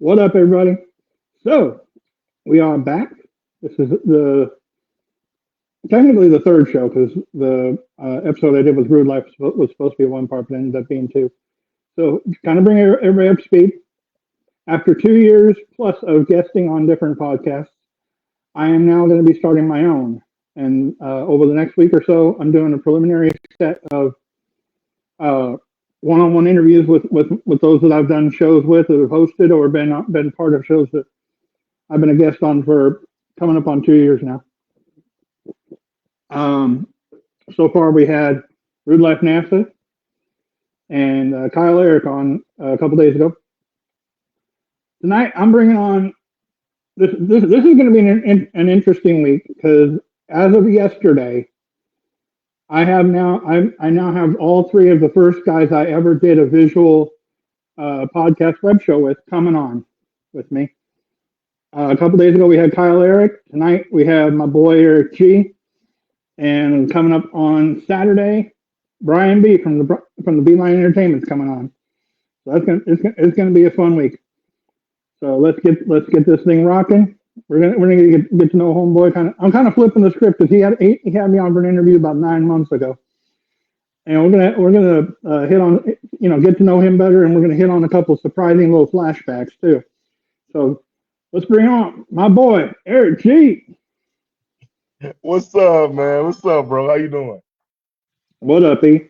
What up, everybody? So we are back. This is the technically the third show because the episode I did with Rude Life was supposed to be one part, but ended up being two. So kind of bring everybody up to speed. After 2 years plus of guesting on different podcasts, I am now going to be starting my own. And over the next week or so, I'm doing a preliminary set of uh, one-on-one interviews with those that I've done shows with, that have hosted or been part of shows that I've been a guest on for coming up on 2 years now. Um, so far, we had Rude Life NASA and Kyle Eric on a couple days ago. Tonight, I'm bringing on this is going to be an interesting week because as of yesterday, I now have all three of the first guys I ever did a visual podcast web show with coming on with me. A couple days ago, we had Kyle Eric. Tonight, we have my boy Eric G. And coming up on Saturday, Brian B. from the Beeline Entertainment's coming on. So it's gonna be a fun week. So let's get this thing rocking. We're gonna get to know homeboy. I'm kind of flipping the script because he had me on for an interview about 9 months ago, and we're gonna hit on get to know him better, and we're gonna hit on a couple surprising little flashbacks too. So let's bring on my boy Eric G. What's up, man? What's up, bro? How you doing? What up, E?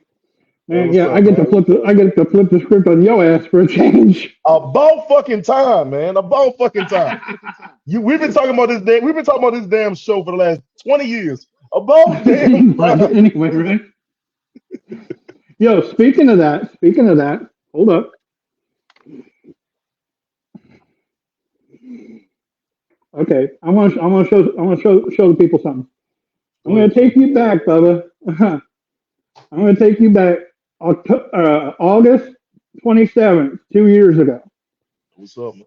Man, What's yeah, up, I get man? to flip the script on your ass for a change. About fucking time, man. About fucking time. We've been talking about this damn show for the last 20 years. About damn time. Anyway, right? Yo, speaking of that, hold up. Okay, I want to show the people something. I'm going to take you back, Bubba. I'm going to take you back August 27th, 2 years ago. What's up, man?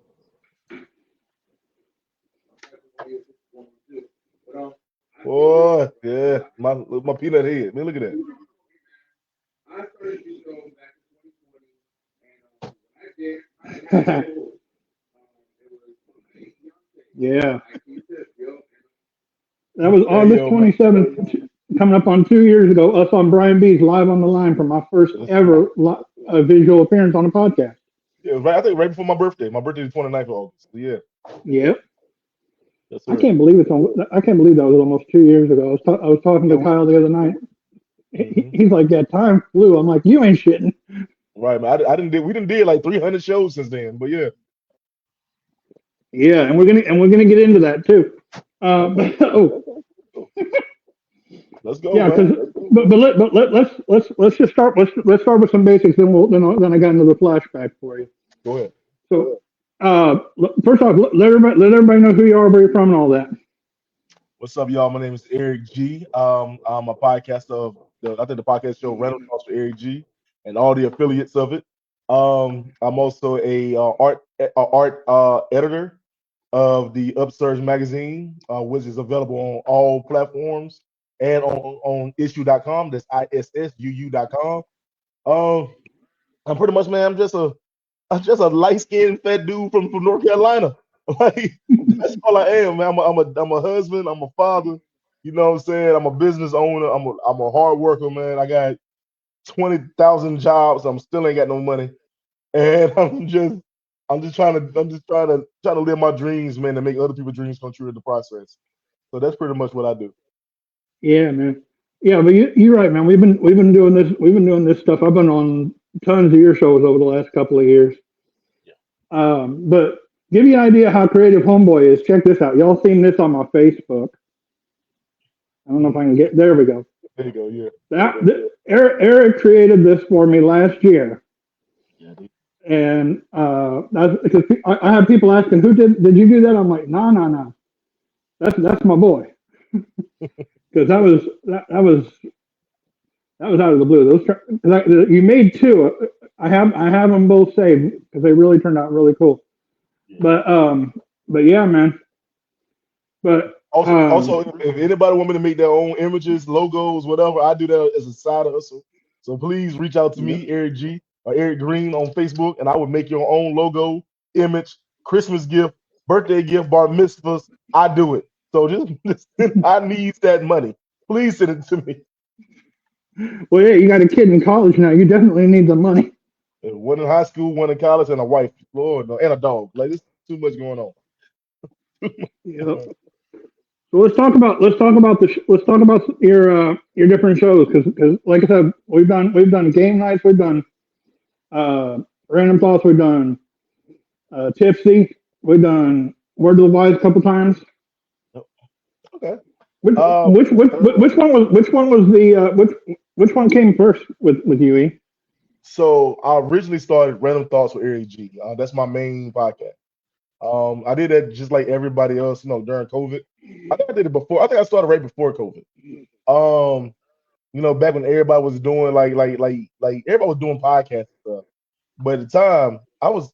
Boy, yeah, my peanut head. Man, look at that. Yeah, that was Hey, August yo, man. 27th, coming up on 2 years ago. Us on Brian B's live on the line for my first ever visual appearance on a podcast. Yeah, it was right. I think right before my birthday. My birthday is 29th of August. So, yeah. Yep. Yes, I sir. can't believe I can't believe that was almost 2 years ago. I was talking to Kyle the other night. He's like, "Yeah, time flew." I'm like, "You ain't shitting." Right, man. We didn't did like 300 shows since then, but yeah. Yeah, and we're gonna get into that too. Let's go, Yeah, man. let's just start. Let's start with some basics. Then I got into the flashback for you. Go ahead. So, first off, let everybody know who you are, where you're from, and all that. What's up, y'all? My name is Eric G. I'm a podcaster of the podcast show Rental Talks for Eric G and all the affiliates of it. I'm also a art editor of the Upsurge magazine, which is available on all platforms and on issue.com. That's issuu.com. I'm pretty much, man. I'm just a light skinned fat dude from North Carolina. Like that's all I am, man. I'm a husband. I'm a father. You know what I'm saying? I'm a business owner. I'm a hard worker, man. I got 20,000 jobs. I'm still ain't got no money, and I'm just trying to live my dreams, man, and make other people's dreams come true in the process. So that's pretty much what I do. Yeah, man. Yeah, but you're right, man. We've been doing this. We've been doing this stuff. I've been on tons of your shows over the last couple of years. Yeah. But give you an idea how creative Homeboy is. Check this out. Y'all seen this on my Facebook. I don't know if I can get. There we go. There you go. Yeah. Eric created this for me last year. Yeah. And that's because I have people asking, "Who did you do that?" I'm like, no. That's my boy. Because that was out of the blue. You made two. I have them both saved because they really turned out really cool. Yeah. But yeah, man. But also, if anybody want me to make their own images, logos, whatever, I do that as a side hustle. So please reach out to me, Eric G or Eric Green on Facebook, and I would make your own logo, image, Christmas gift, birthday gift, bar mitzvahs. I do it. So just I need that money. Please send it to me. Well, yeah, you got a kid in college now. You definitely need the money. One in high school, one in college, and a wife. Lord, no, and a dog. Like there's too much going on. Yep. So let's talk about your different shows because like I said we've done game nights, we've done random thoughts, we've done tipsy, we've done word of the wise a couple times. Okay. Which Um, which which, which one was the which one came first with you? so I originally started Random Thoughts with Eric G. That's my main podcast. I did that just like everybody else, during COVID. I think I did it before. I think I started right before COVID. Um, back when everybody was doing like everybody was doing podcast stuff. But at the time, was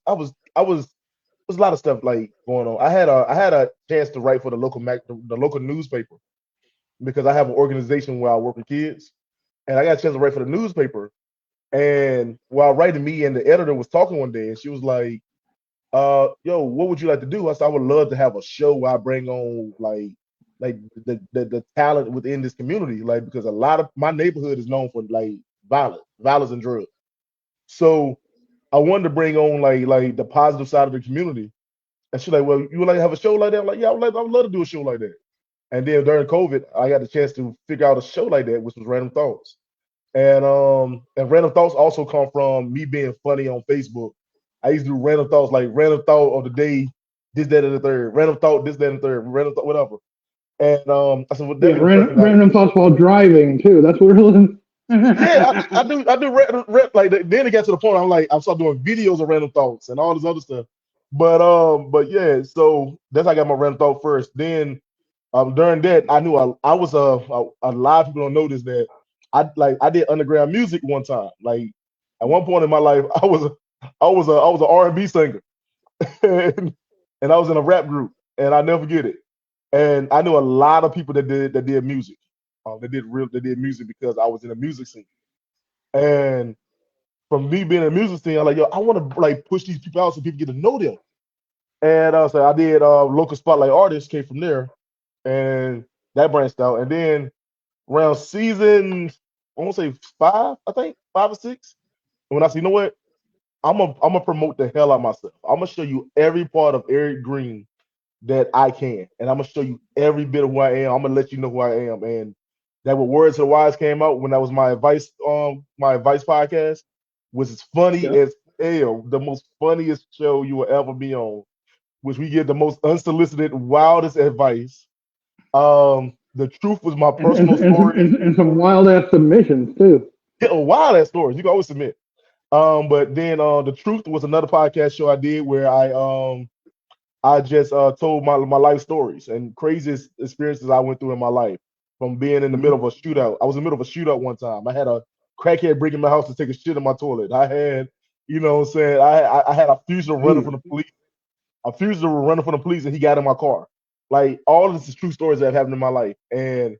a lot of stuff like going on. I had a chance to write for the local newspaper because I have an organization where I work with kids, and I got a chance to write for the newspaper. And while writing, me and the editor was talking one day, and she was like, yo, what would you like to do? I said, I would love to have a show where I bring on like the talent within this community, like because a lot of my neighborhood is known for like violence and drugs. So I wanted to bring on like the positive side of the community. And she's like, well, you would like to have a show like that? I'm like, yeah, I would love to do a show like that. And then during COVID, I got the chance to figure out a show like that, which was Random Thoughts. And Random Thoughts also come from me being funny on Facebook. I used to do random thoughts like random thought of the day, this, that, and the third, random thought, this, that, and the third, random thought, whatever. And I said, well, that'd Yeah, be the perfect night. random thoughts while driving too. That's what we're listening. Yeah, I do like then it got to the point I'm like I started doing videos of random thoughts and all this other stuff. But yeah, so that's how I got my random thought first. Then during that I knew I was a lot of people don't know this that I did underground music one time. Like at one point in my life I was an R&B singer and I was in a rap group and I never forget it. And I knew a lot of people that did music. That did music because I was in a music scene. And from me being in a music scene, I'm like, yo, I want to like push these people out so people get to know them. And so I did local spotlight artists came from there, and that branched out. And then around season, I want to say five, I think 5 or 6. And when I said, you know what, I'm gonna promote the hell out of myself. I'm gonna show you every part of Eric Green that I can, and I'm gonna show you every bit of who I am. I'm gonna let you know who I am, and that what Words to the Wise came out when that was my advice podcast was as funny Yeah. as hell, the most funniest show you will ever be on, which we get the most unsolicited, wildest advice. The truth was my and, and, personal and, some, story. and some wild ass submissions too. Yeah, wild ass stories. You can always submit. But then the truth was another podcast show I did where I just told my life stories and craziest experiences I went through in my life from being in the middle of a shootout. I was in the middle of a shootout one time. I had a crackhead break in my house to take a shit in my toilet. I had, what I'm saying, I had a fugitive running from the police. A fugitive running from the police and he got in my car. Like all of this is true stories that have happened in my life. And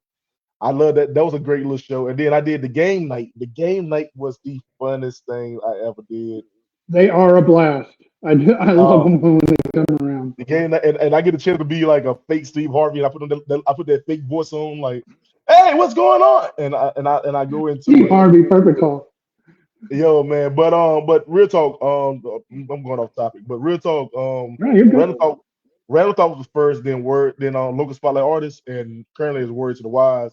I love that. That was a great little show. And then I did the game night. The game night was the funnest thing I ever did. They are a blast. I love Uh, them when they come around. the game and I get a chance to be like a fake Steve Harvey, and I put that fake voice on, like, "Hey, what's going on?" And I go into Steve it. Harvey, perfect call. Yo, man, but real talk. I'm going off topic, but real talk. No, you're good. Random talk. Random talk was first, then word, then local spotlight artists, and currently is Word to the Wise,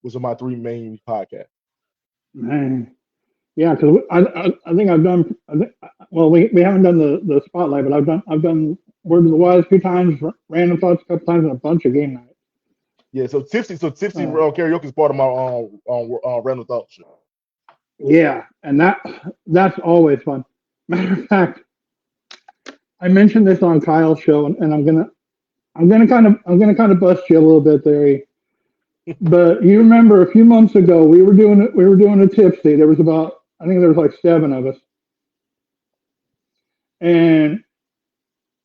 which are my 3 main podcasts. Man. Yeah, because I think I've done. Well, we haven't done the spotlight, but I've done Word of the Wise a few times, Random Thoughts a couple times, and a bunch of game nights. Yeah, so tipsy Uh, karaoke is part of my random thought show. yeah, and that's always fun. Matter of fact, I mentioned this on Kyle's show, and I'm gonna kind of bust you a little bit there. But you remember a few months ago we were doing a tipsy. There was about I think there was like 7 of us, and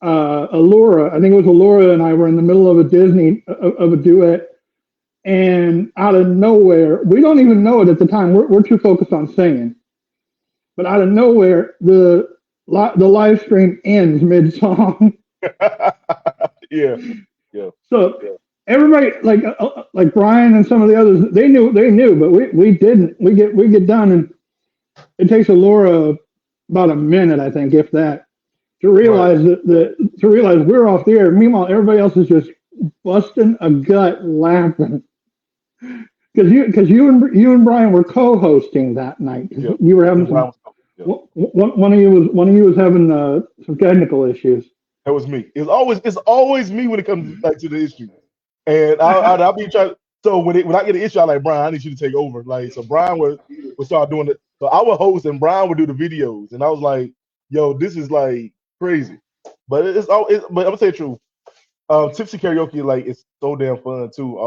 Allura, I think it was Allura and I were in the middle of a Disney of a duet, and out of nowhere, we don't even know it at the time. We're too focused on singing, but out of nowhere, the live stream ends mid song, Yeah, yeah, So yeah. everybody, like Brian and some of the others, they knew, but we didn't. We get done, and it takes Laura about a minute, I think, if that, to Right. realize to realize we're off the air. Meanwhile, everybody else is just busting a gut laughing because you and Brian were co-hosting that night. 'Cause Yeah. you were having And Brian some was talking. Yeah. one of you was having some technical issues. That was me. It's always me when it comes like to the issue. And I'll be trying. So when I get an issue, I'm like, Brian, I need you to take over. Like, so Brian would start doing it. So I would host and Brian would do the videos. And I was like, yo, this is like crazy. But but I'm gonna say the truth. Tipsy karaoke, like, it's so damn fun too.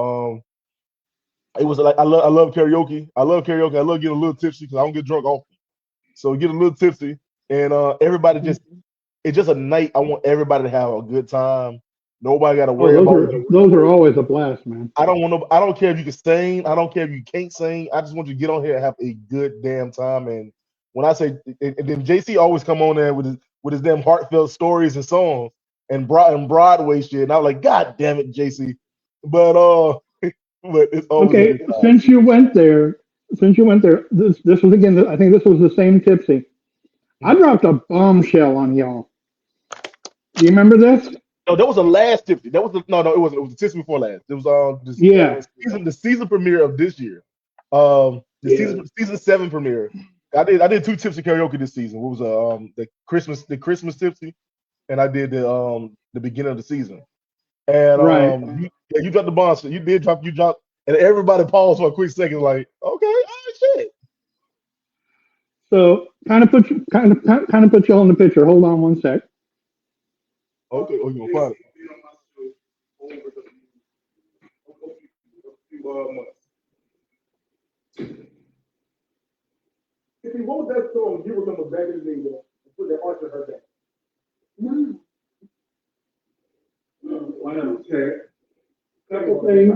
It was like I love karaoke. I love karaoke. I love getting a little tipsy because I don't get drunk often. So get a little tipsy, and everybody just it's just a night. I want everybody to have a good time. Nobody got to Oh, worry those about. are those are always a blast, man. I don't want no. I don't care if you can sing. I don't care if you can't sing. I just want you to get on here and have a good damn time. And when I say, and then JC always come on there with his damn heartfelt stories and songs and Broadway shit. And I was like, God damn it, JC. But but it's always a Okay, good time. since you went there, this was again. I think this was the same tipsy. I Mhm. dropped a bombshell on y'all. Do you remember this? No, that was the last tipsy. That was the no, no. It was the tipsy before last. It was this Yeah. the season premiere of this year. The season 7 premiere. I did 2 tipsy karaoke this season. What was the Christmas tipsy, and I did the beginning of the season. And Right. you dropped the bomb. So you dropped, and everybody paused for a quick second, like, okay, oh shit. So kind of put y'all in the picture. Hold on one sec. Okay, oh, you gonna find it? What was that song you remember back in the day that put that arch in her back? Okay. Couple things.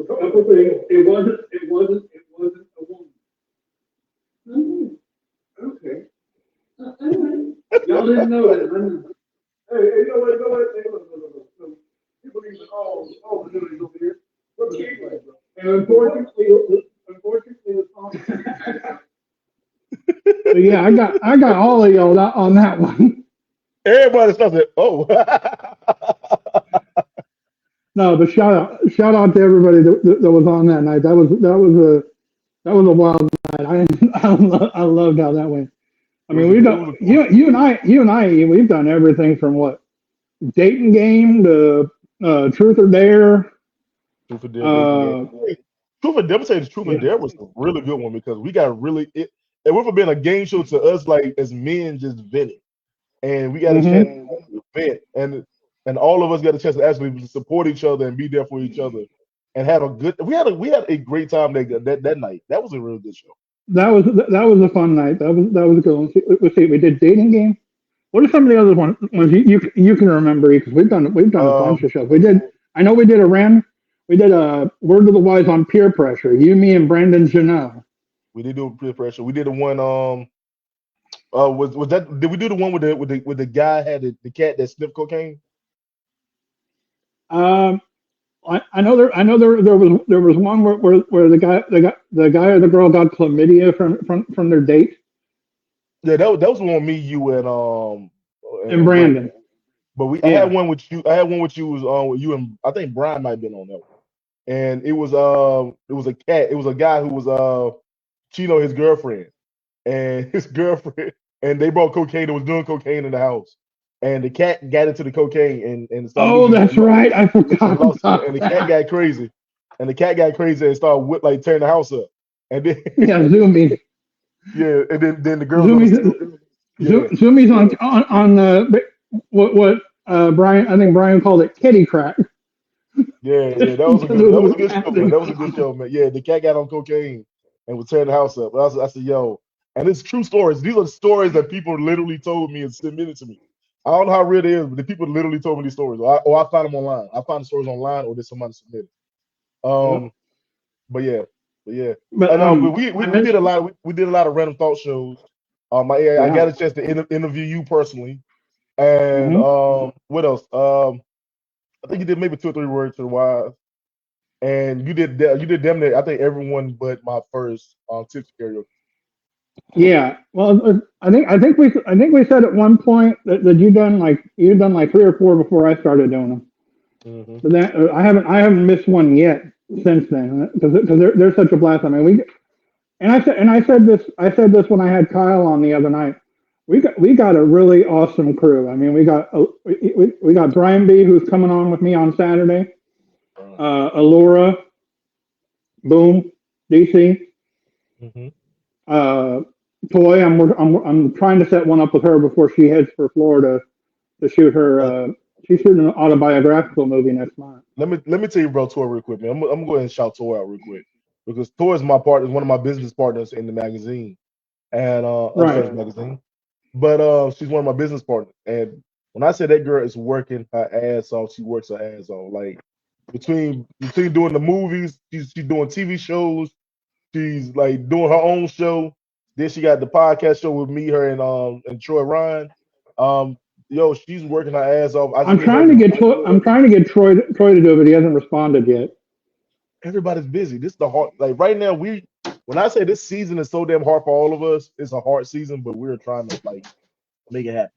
Couple things. It wasn't a woman. Okay. Y'all didn't know that. Hey, you know what? You know what? Hey, look. People need to all the duties over here. What the heck, like, bro? And unfortunately, the song. So yeah, I got all of y'all on that one. Everybody starts it. Oh. No, but shout out to everybody that was on that night. That was a wild night. I loved how that went. I It mean, was a we've good. It done was a cool you and I we've done everything from what dating game to truth or dare. Truth or Dare dating game. Uh, Truth or Dare, I'm gonna say the Truth or yeah. Dare was a really good one because we got really it. It went from being a game show to us like as men just venting, and we got a chance Hmm. to vent, and all of us got a chance to actually support each other and be there for each other, and have a good. We had a great time that night. That was a real good show. That was a fun night. That was a good one. Let's see. We did dating game. What are some of the other ones you can remember? Because we've done a bunch Um, of shows. We did. I know we did a Ren. We did a Word to the Wise on peer pressure. You, me, and Brandon Janelle. we did do peer pressure. We did the one. Was that? Did we do the one with the guy had the cat that sniffed cocaine? Um, I know there was one where the guy or the girl got chlamydia from their date Yeah, that was the one with me, you, and and Brandon. Brandon. But I had Yeah. one with you. I had one with you was with you and I think Brian might have been on that one. And it was a cat. It was a guy who was cheating on his girlfriend and his girlfriend and they brought cocaine and was doing cocaine in the house. And the cat got into the cocaine and started Oh, losing that's right. I and forgot lost it. about And the cat that. got crazy. And the cat got crazy and started like tearing the house up. And then Yeah, Zoomies. yeah, and then the girls Zoomies. upstairs. Yeah. Zoomies on the what Brian, I think Brian called it kitty crack. Yeah, yeah, Just that was a because good it that was was a good show, man. happening. That was a good show, man. Yeah, the cat got on cocaine and was tearing the house up. I said, yo, and it's true stories. These are stories that people literally told me and submitted to me. I don't know how real it is, but the people literally told me these stories. Or I found them online. I found the stories online, or did somebody submit it? Yep. But yeah. But And we, I we did a mentioned. lot. We did a lot of random thought shows. I got Yeah. a chance to interview you personally. And Mm-hmm. what else? I think you did maybe 2 or 3 words to the wise. And you did damn near I think everyone but my first tips karaoke. Yeah. Well, I think we said at one point that you done like 3 or 4 before I started doing them. Hmm. But that I haven't missed one yet since then because they're such a blast. I mean, I said this when I had Kyle on the other night. We got a really awesome crew. I mean, we got Brian B, who's coming on with me on Saturday. Alora, Boom, DC, Hmm. uh, Toy. I'm trying to set one up with her before she heads for Florida to shoot her. She's shooting an autobiographical movie next month. Let me tell you, bro, Tor, real quick, man. I'm gonna go ahead and shout Tor out real quick because Tor is my partner, is one of my business partners in the magazine and Right. Unfinished magazine. But she's one of my business partners, and when I say that girl is working her ass off, she works her ass off. Like between doing the movies, she's doing TV shows. She's like doing her own show. Then she got the podcast show with me, her, and Troy Ryan. Um, yo, she's working her ass off. I just I'm need her trying to to. get Troy to do it, but he hasn't responded yet. Everybody's busy. This is the hard. Like right now, when I say this season is so damn hard for all of us, it's a hard season, but we're trying to like make it happen.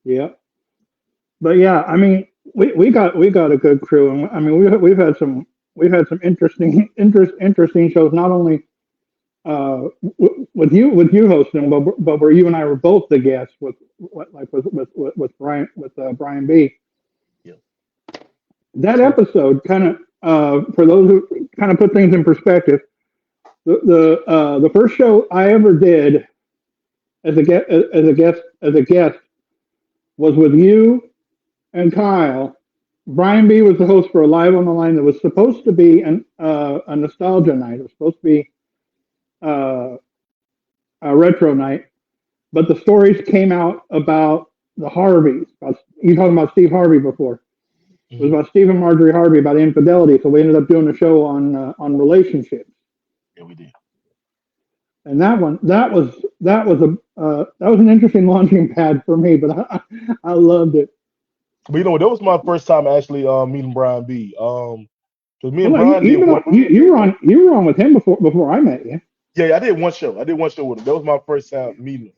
Yeah. But yeah, I mean, we got a good crew, and I mean, we've had some interesting shows. Not only with you hosting, but where you and I were both the guests with Brian B. Yeah. That So episode kind of for those who kind of put things in perspective. The first show I ever did as a guest was with you and Kyle. Brian B was the host for a Live on the Line that was supposed to be a nostalgia night. It was supposed to be uh, a retro night, but the stories came out about the Harveys. You talking about Steve Harvey before? It was mhm. about Steve and Marjorie Harvey about infidelity. So we ended up doing a show on relationships, Yeah, we did. and that was an interesting launching pad for me, but I loved it. But that was my first time actually meeting Brian B. Because me and Well, Brian did one. you were on with him before I met you. Yeah, I did one show. I did one show with him. That was my first time meeting him.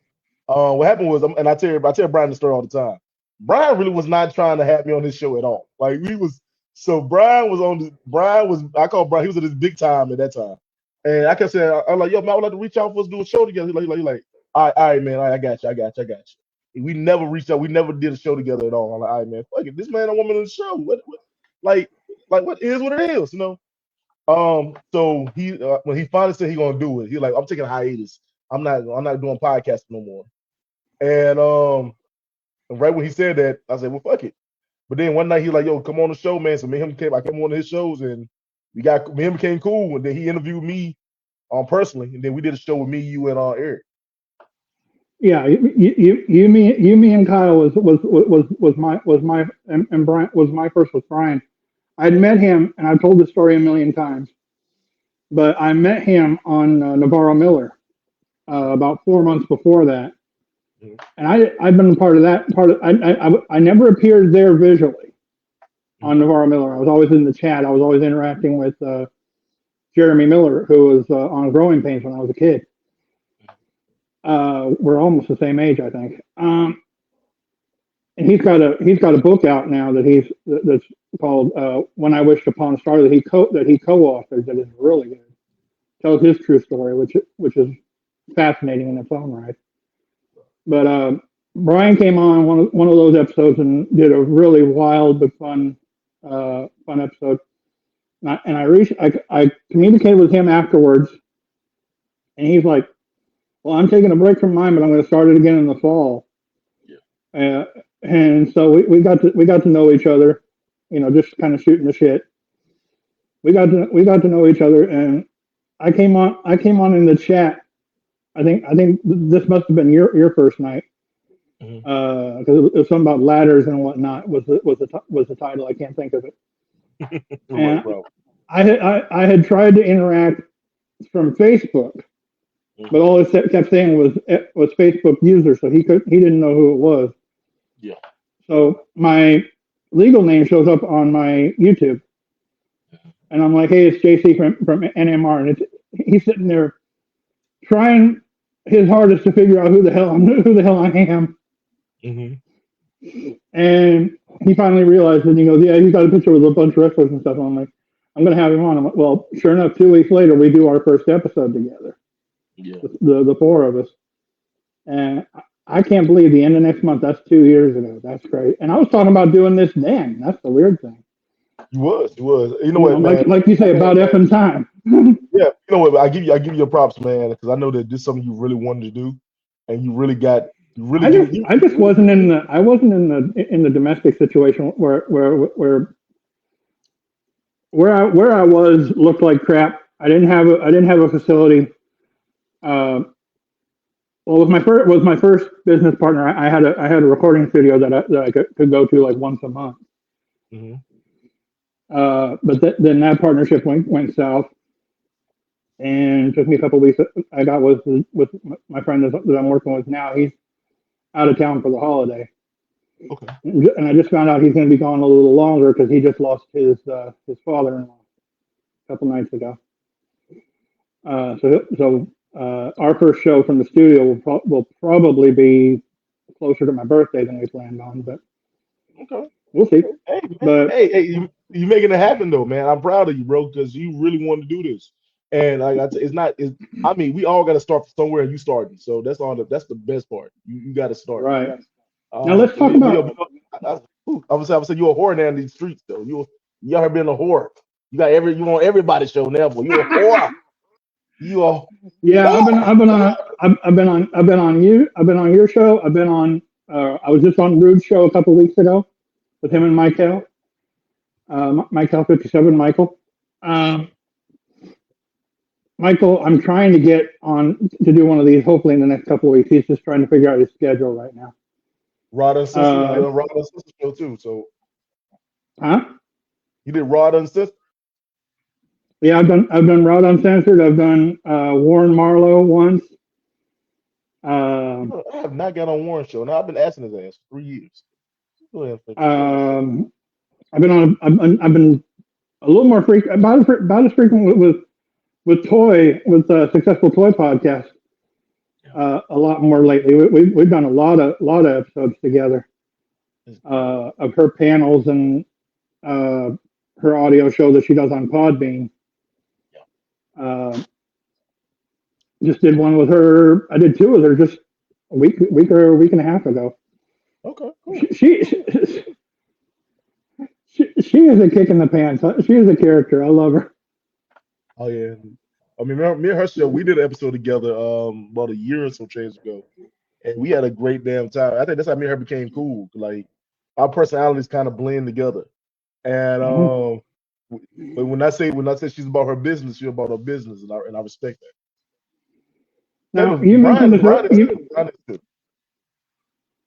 What happened was, and I tell Brian the story all the time. Brian really was not trying to have me on his show at all. Like we was, so Brian was on. Brian was. I call Brian. He was at his big time at that time, and I kept saying, I was like, yo, man, I would like to reach out for us to do a show together. He like, all right, man, all right, I got you. We never reached out. We never did a show together at all. I'm like, all right, man, fuck it. This man and woman in the show. Like, what is what it is. So he when he finally said he gonna do it, he like, I'm taking a hiatus. I'm not doing podcasting no more. And right when he said that, I said, well, fuck it. But then one night he like, yo, come on the show, man. So me and him I came on one of his shows and me and him became cool. And then he interviewed me personally, and then we did a show with me, you, and Eric. Yeah, me and Kyle was my and Brian was my first with Brian. I'd met him, and I've told the story a million times, but I met him on Navarro Miller about 4 months before that, Mhm. and I've been part of that part of I never appeared there visually on Mhm. Navarro Miller. I was always in the chat. I was always interacting with Jeremy Miller, who was on Growing Pains when I was a kid. We're almost the same age, I think. And he's got a book out now that's called "When I Wished Upon a Star" that he co-authored that is really good. Tells his true story, which is fascinating in its own right. But Brian came on one of those episodes and did a really wild but fun episode. I communicated with him afterwards, and he's like, "Well, I'm taking a break from mine, but I'm going to start it again in the fall." Yeah. Uh, and so we got to know each other, just kind of shooting the shit. We got to know each other, and I came on in the chat. I think this must have been your first night Mhm. because it was something about ladders and whatnot was the title. I can't think of it. No And problem. I had tried to interact from Facebook, but Mhm. all it kept saying was Facebook user, so he didn't know who it was. Yeah. So my legal name shows up on my YouTube, and I'm like, "Hey, it's JC from NMR," and he's sitting there trying his hardest to figure out who the hell I am. Mm-hmm. And he finally realized, and he goes, "Yeah, he's got a picture with a bunch of wrestlers and stuff." And I'm like, "I'm gonna have him on." I'm like, well, sure enough, 2 weeks later, we do our first episode together, Yeah. the four of us, and I can't believe the end of next month. That's 2 years ago. That's great. And I was talking about doing this then. That's the weird thing. You was. You was. You know You know, what, man? like you say about effing time. Yeah. You know what? I give you your props, man, because I know that this is something you really wanted to do, and you really got. You really give. I just wasn't in the in the domestic situation where I was looked like crap. I didn't have a facility. Uh, well, with my first business partner, I had a recording studio that I could go to like once a month. Mm-hmm. But then that partnership went south, and it took me a couple of weeks. I got with my friend that I'm working with now. He's out of town for the holiday, Okay. and I just found out he's going to be gone a little longer because he just lost his father-in-law a couple nights ago. Our first show from the studio will probably be closer to my birthday than we planned on, but Okay. we'll see. Hey, man. But Hey, you making it happen though, man. I'm proud of you, bro, because you really wanted to do this. And like it's not. I mean, we all got to start somewhere. And you starting, so that's all. That's the best part. You got to start. right now, let's talk Me, about. I would say you're a whore down these streets though. You ever been a whore? You on everybody's show now, boy. You a whore. You a Yeah, whore. I've been on your show. I've been on. I was just on Rude's show a couple of weeks ago with him and Michael. Michael 57, Michael. Um, Michael, I'm trying to get on to do one of these. Hopefully in the next couple of weeks. He's just trying to figure out his schedule right now. Rod and Sister. You did a Rod and Sister show too. So Huh? you did Rod and Sister. Yeah, I've done Rod Uncensored. I've done Warren Marlowe once. You know, I have not got on Warren show. Now I've been asking his ass for 3 years. Go ahead and finish your story. Um, I've been a little more frequent about as frequent with successful toy podcast. A lot more lately. We've done a lot of episodes together of her panels and her audio show that she does on Podbean. Uh, just did one with her. I did two with her just a week and a half ago. Okay, cool. She is a kick in the pants. She is a character. I love her. Oh yeah. I mean, me and her show, we did an episode together about a year or so change ago, and we had a great damn time. I think that's how me and her became cool. Like our personalities kind of blend together, and Mhm. but when I say she's about her business, she's about her business, and I respect that. Same Now as you mentioned Brian. this. Brian is too.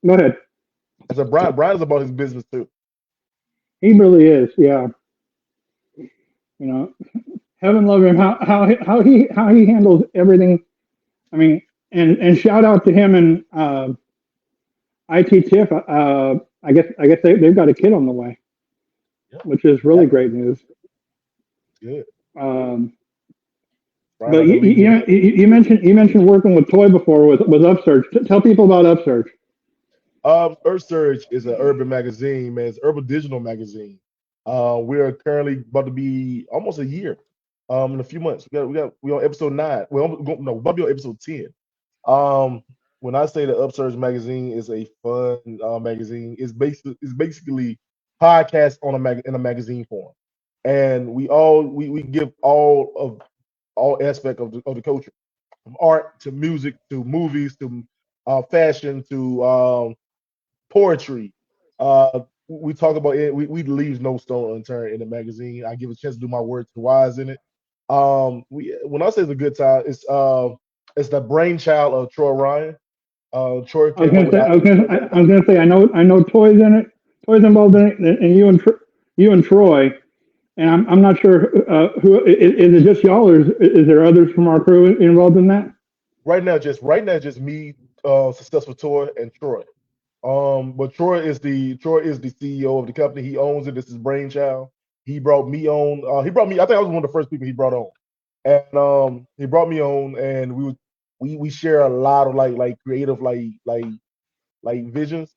Go ahead. I said Brian is about his business too. He really is. Yeah. You know, heaven love him. How he handles everything. I mean, and shout out to him and IT Tiff. I guess they've got a kid on the way, Yep. which is really great news. Good. Um, Brian but out there leading the you mentioned working with toy before with Upsurge. Tell people about Upsurge. Earth Surge is an urban magazine, man. It's an urban digital magazine. We are currently about to be almost a year. In a few months, we on episode 9. Well, no, we're about to be on episode 10. Um, when I say the Upsurge magazine is a fun magazine, it's basically podcast on in a magazine form, and we give all aspect of the culture, from art to music to movies to fashion to poetry. We talk about it. We leave no stone unturned in the magazine. I give a chance to do my words to wise in it. When I say it's a good time, it's the brainchild of Troy Ryan. Troy came up with the I was gonna say I know toys in it, toys involved in it, and you and Troy, and I'm not sure who is it just y'all or is there others from our crew involved in that? right now. Just me, successful Toy and Troy. But Troy is the CEO of the company. He owns it. This is brainchild. He brought me on. He brought me. I think I was one of the first people he brought on, and he brought me on, and we share a lot of like creative like visions.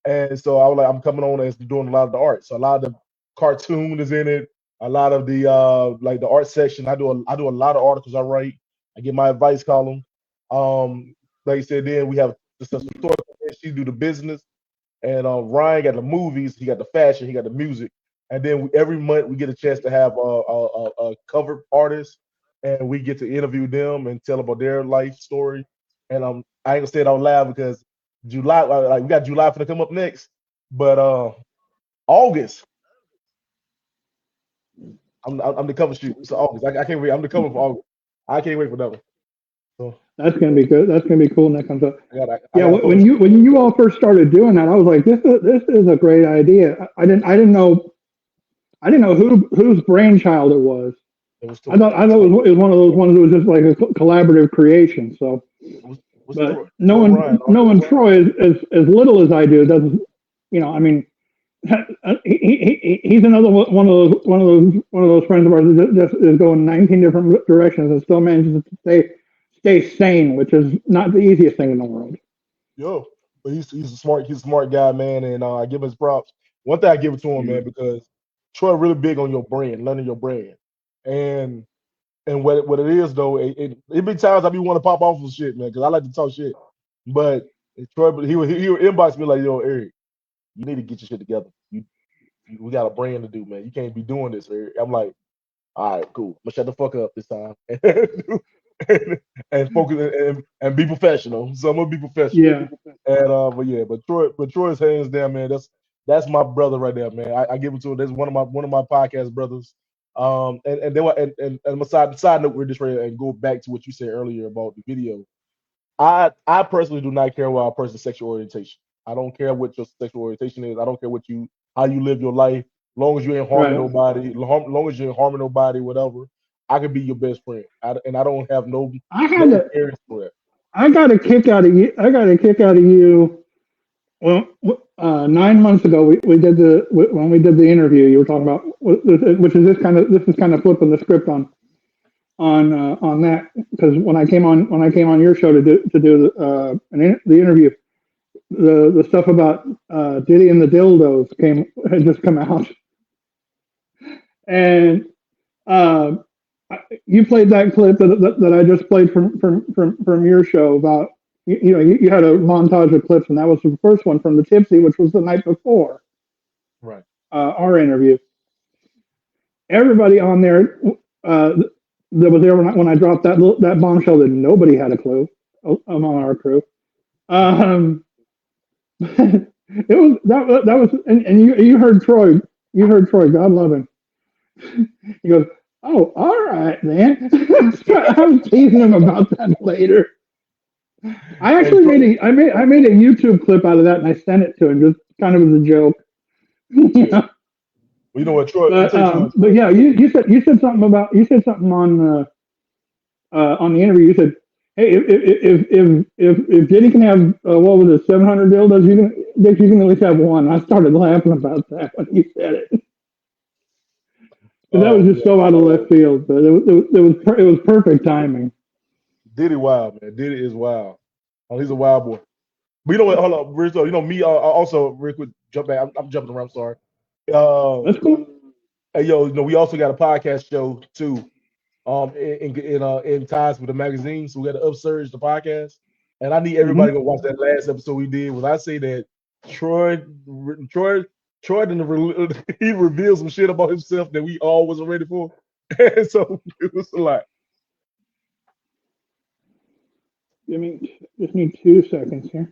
And so I was like, I'm coming on as doing a lot of the art. So a lot of the cartoon is in it. A lot of the like the art section. I do a lot of articles I write. I get my advice column. Like I said, then we have the successful story. She do the business, and Ryan got the movies. He got the fashion. He got the music. And then every month we get a chance to have a cover artist, and we get to interview them and tell about their life story. And I ain't gonna say it out loud because July, like we got July for to come up next, but August, I'm the cover shoot. So August, I can't wait. I'm the cover for August. I can't wait for that one. So That's gonna be good. That's gonna be cool when that comes up. I Yeah, got when you all first started doing that, I was like, this is a great idea. I didn't know whose brainchild it was. it was I thought it was one of those ones that was just like a collaborative creation. So, but knowing Troy as little as I do doesn't, I mean, he's another one of those friends of ours that just is going 19 different directions and still manages to stay sane, which is not the easiest thing in the world. Yo, but he's a smart guy, man, and I give him his props. One thing I give it to him, man, because Troy really big on your brand, learning your brand, and what it is though, it be times I be want to pop off with shit, man, because I like to talk shit, but Troy, he would inbox me like, yo, Eric, you need to get your shit together. We got a brand to do, man. You can't be doing this, Eric. I'm like, all right, cool. I'm gonna shut the fuck up this time and focus and be professional. So I'm gonna be professional. Yeah. And but Troy's hands down, man. That's my brother right there, man. I give it to him. That's one of my podcast brothers. And then and side note, we're just ready and go back to what you said earlier about the video. I personally do not care about a person's sexual orientation. I don't care what your sexual orientation is. I don't care how you live your life. Long as you ain't harming nobody, long as you ain't harming nobody, whatever, I could be your best friend. And I don't have no for it. I got a kick out of you. I got a kick out of you. Well, 9 months ago, when we did the interview, you were talking about this is kind of flipping the script on that, because when I came on your show to do the interview, the stuff about Diddy and the dildos had just come out, and you played that clip that I just played from your show about you had a montage of clips, and that was the first one from the Tipsy, which was the night before our interview. Everybody on there that was there when I dropped that bombshell that nobody had a clue among our crew. It was that was and you heard Troy. You heard Troy. God love him. He goes, "Oh, all right, man." I was teasing him about that later. I actually made a YouTube clip out of that, and I sent it to him just kind of as a joke. Well, you know what, Troy? But yeah, you said something on the interview. You said, "Hey, if Diddy can have what was it, 700 dildos, you can at least have one." I started laughing about that when he said it. That was just so out of left field, but it was perfect timing. Diddy wild, man. Diddy is wild. Oh, he's a wild boy. But you know what? Hold on, Rizzo. You know me. Also, real quick, jump back. I'm jumping around. Sorry. That's cool. Hey, yo, we also got a podcast show too. In ties with the magazine, so we got to upsurge the podcast. And I need everybody to watch that last episode we did. When I say that Troy didn't he revealed some shit about himself that we all wasn't ready for. And so it was a lot. Just need 2 seconds here.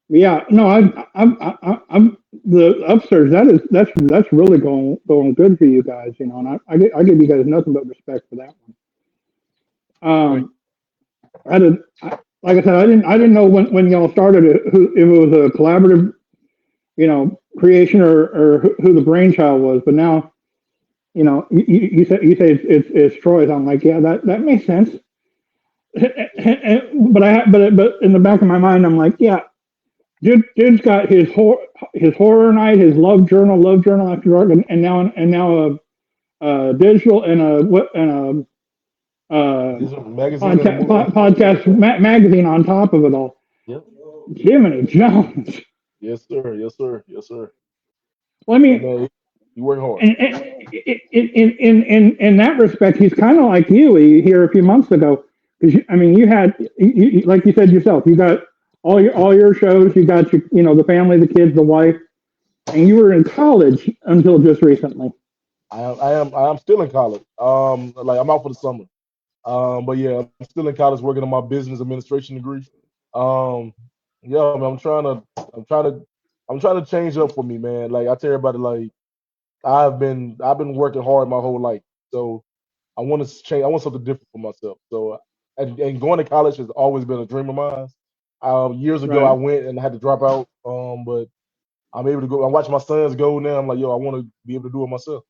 Yeah, no, I'm the upsurge. That's really going good for you guys, and I give you guys nothing but respect for that one. Like I said, I didn't know when y'all started it, if it was a collaborative, creation or who the brainchild was, but now, you say it's Troy's. I'm like, yeah, that makes sense. but in the back of my mind, I'm like, yeah, dude's got his horror night, his love journal after dark, and now a digital and a This is a magazine and a movie. podcast magazine on top of it all. Yep. Jiminy Jones. Yes, sir. Yes, sir. Yes, sir. Well, I That mean, man, you work hard. in that respect, he's kind of like you here a few months ago. Because I mean, you had like you said yourself, you got all your shows, you got the family, the kids, the wife, and you were in college until just recently. I am still in college. Like I'm out for the summer. But yeah, I'm still in college working on my business administration degree. Um, yeah, man, I'm trying to, I'm trying to change up for me, man. Like I tell everybody, like I've been working hard my whole life, so I want to change. I want something different for myself. So, and going to college has always been a dream of mine. Years ago, I Right. went and I had to drop out. But I'm able to go. I watch my sons go now. I'm like, yo, I want to be able to do it myself.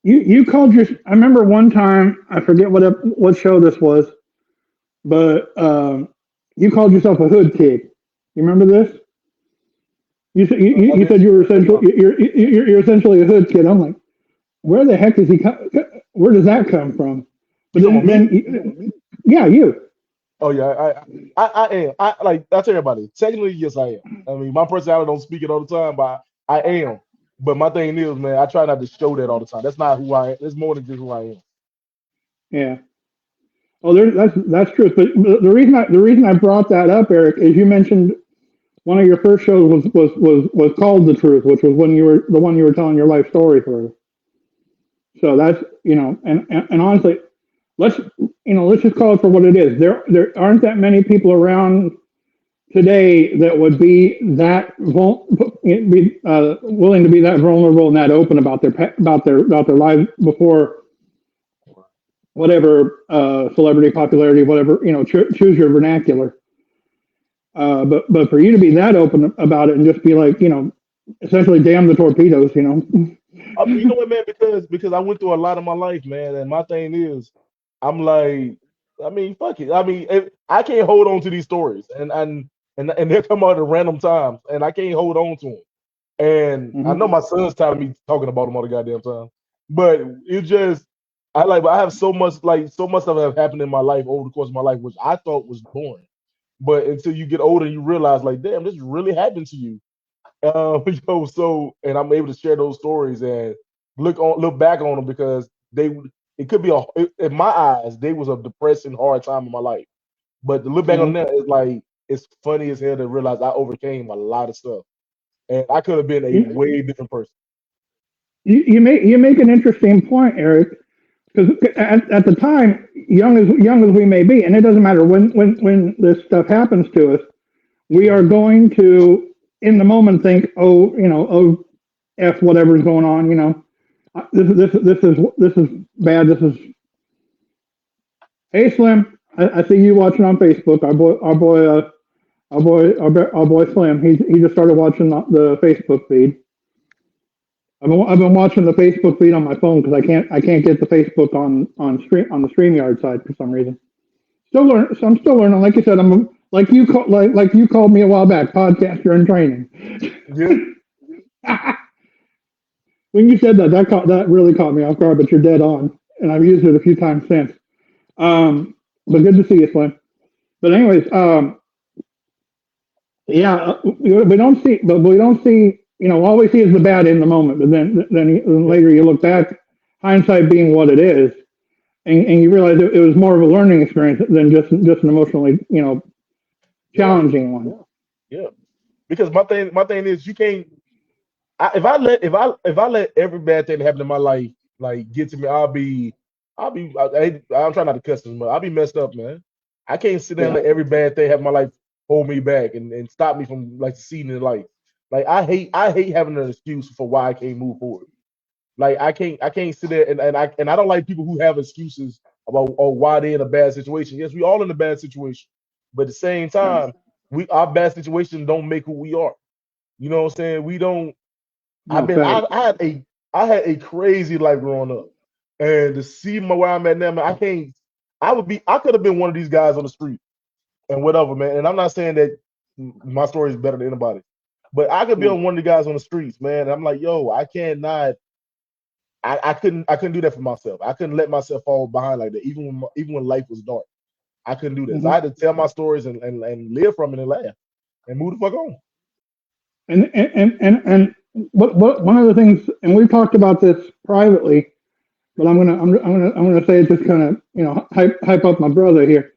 You called your. I remember one time. I forget what show this was, but you called yourself a hood kid. You remember this? I You didn't said see you were that. essentially you're essentially a hood kid. I'm like, where the heck does where does that come from? You But talking about me? yeah, you. Oh yeah, I am. I tell everybody. Technically, yes, I am. I mean, my personality don't speak it all the time, but I am. But my thing is, man, I try not to show that all the time. That's not who I am. It's more than just who I am. Yeah. Oh, that's true. But the reason I brought that up, Eric, is you mentioned one of your first shows was called The Truth, which was when you were the one you were telling your life story through. So that's and honestly, let's let's just call it for what it is. There aren't that many people around today that would be willing to be that vulnerable and that open about their lives before whatever celebrity popularity, whatever choose your vernacular. But for you to be that open about it and just be like essentially damn the torpedoes. You know what, man? Because I went through a lot of my life, man, and my thing is, I'm like, I mean, fuck it. I mean, I can't hold on to these stories, and they come out at random times, and I can't hold on to them. And I know Hmm. my son's tired of me talking about them all the goddamn time. But it just I have so much stuff that have happened in my life over the course of my life, which I thought was boring. But until you get older, you realize like, damn, this really happened to you. And I'm able to share those stories and look back on them because it could be in my eyes, they was a depressing, hard time in my life. But to look back on Hmm. that, it's like it's funny as hell to realize I overcame a lot of stuff and I could have been a You, way different person. you make an interesting point, Eric, because at the time, young as we may be, and it doesn't matter when this stuff happens to us, we are going to in the moment think, oh, f whatever's going on, this is bad. This is hey Slim. I see you watching on Facebook. Our boy Slim. He just started watching the Facebook feed. I've been watching the Facebook feed on my phone because I can't get the Facebook on the StreamYard side for some reason. Still learn. So I'm still learning. Like you said, like you called me a while back. Podcaster in training. Yeah, When you said that, that really caught me off guard. But you're dead on, and I've used it a few times since. But good to see you, Slim. But anyways, yeah, we don't see, but we don't see. All we see is the bad in the moment. But then yeah, later you look back, hindsight being what it is, and you realize it was more of a learning experience than just an emotionally yeah, challenging one. yeah. Because my thing is you can't. If I let every bad thing that happened in my life like get to me, I'm trying not to cuss this, but I'll be messed up, man. I can't sit there and Yeah. let every bad thing happen in my life hold me back and stop me from like succeeding in life. Like I hate having an excuse for why I can't move forward. Like I can't sit there and I don't like people who have excuses about or why they're in a bad situation. Yes, we all in a bad situation, but at the same Right. time, we our bad situation don't make who we are. You know what I'm saying? We don't. I've No been facts. I had a crazy life growing up, and to see where I'm at now, man, I can't. I could have been one of these guys on the street and whatever, man. And I'm not saying that my story is better than anybody, but I could be on one of the guys on the streets, man. And I'm like, yo, I cannot. I couldn't do that for myself. I couldn't let myself fall behind like that, even when life was dark. I couldn't do this. Mhm. I had to tell my stories and live from it and laugh and move the fuck on. And what one of the things, and we've talked about this privately, but I'm gonna say it just kind of hype up my brother here.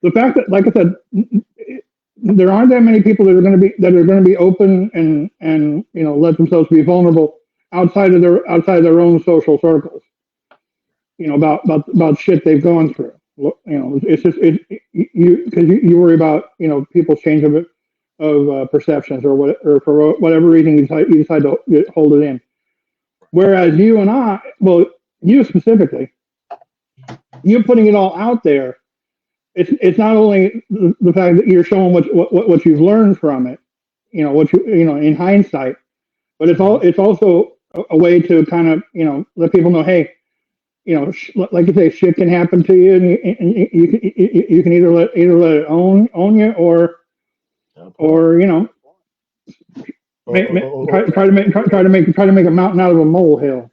The fact that, like I said, there aren't that many people that are going to be open and let themselves be vulnerable outside their own social circles. About shit they've gone through. It's just you because you worry about people's change of perceptions or for whatever reason you decide to hold it in. Whereas you and I, well, you specifically, you putting it all out there. It's not only the fact that you're showing what you've learned from it, what in hindsight, but it's also a way to kind of let people know, hey, like you say, shit can happen to you, and you can either let it own you, or try to make a mountain out of a molehill.